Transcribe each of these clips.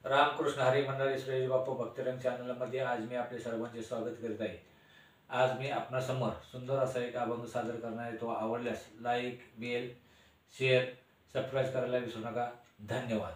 रामकृष्ण हरी मंडळी श्री बाप्पू भक्तिरंग चॅनलमध्ये आज मी आपले सर्वांचे स्वागत करीत आहे। आज मी आपणासमोर सुंदर असा एक अभंग सादर करणार आहे। तो आवडल्यास लाईक, बेल, शेअर, सबस्क्राइब करायला विसरू नका। धन्यवाद।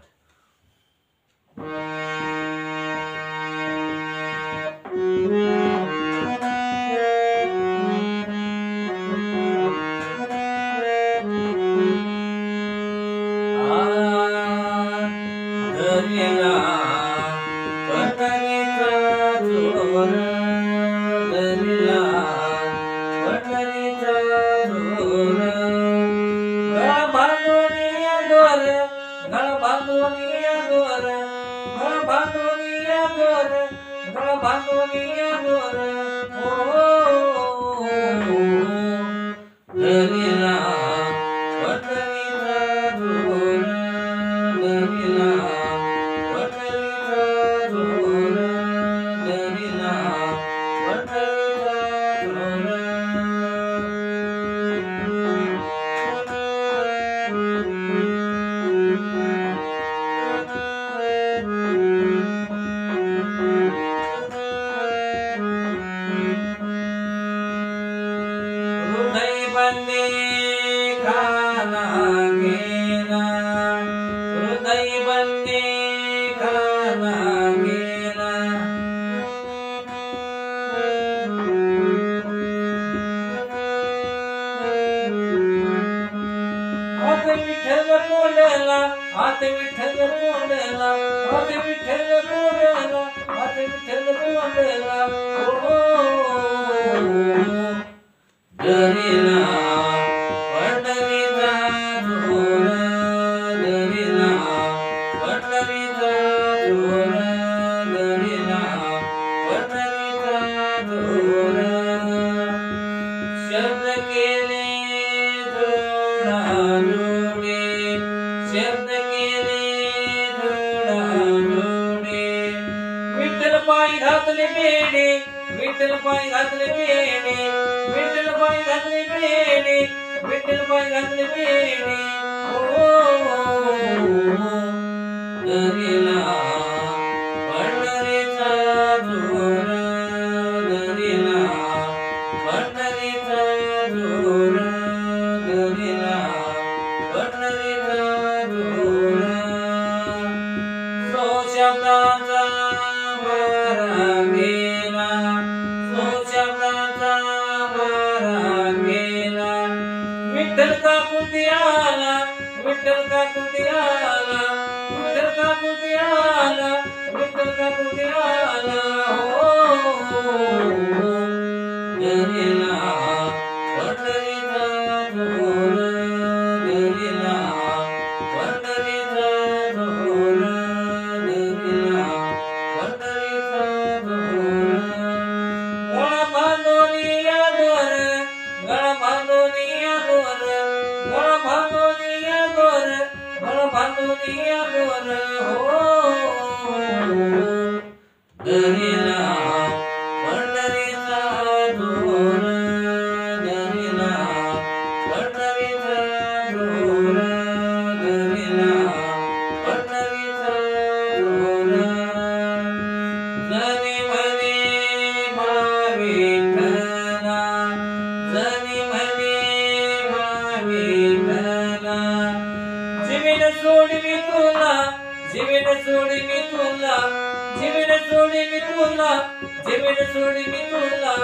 विठ्ठल पाय घातले बेडी, विठ्ठल पाय घातले बेडी, विठ्ठल पाय घातले बेडी। दरिला पंढरीचा जोर, दरिला पंढरीचा जोर, दरिला पंढरीचा जोर। सो शब्दाचा मारा गेला, सो शब्दाचा मारा गेला। विठ्ठल का कुठे आला, विठ्ठल का कुठे आला, विठ्ठल का कुठे आला, विठ्ठल का कुठे आला। दरिला पंढरीचा जोर, दरिला पंढरीचा जोर, दरिला पंढरीचा जोर। गळा बांधोनिया दोर, गळा बांधोनिया दोर, गळा बांधोनिया दोर, गळा बांधोनिया दोर। दरिला पंढरीचा जोर, दरिला पंढरीचा जोर, दरिला पंढरीचा जोर। जनी म्हणे मा विठ्ठला, जनी म्हणे मा विठ्ठला। जीवन सोडवी तुला, जीवन सोडवी तुला, जीवन सोडवी तुला, जीवन सोडवी तुला।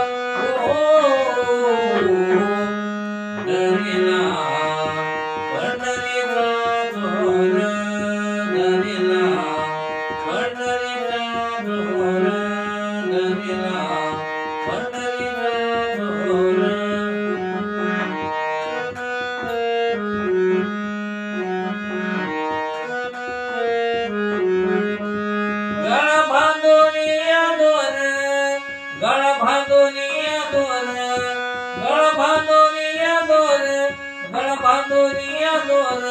दरिला पंढरीचा जोर, दरिला पंढरीचा जोर, दरिला पंढरीचा जोर। गळा बांधोनिया दोर, गळा बांधोनिया दोर, गळा बांधोनिया दोर, गळा बांधोनिया दोर।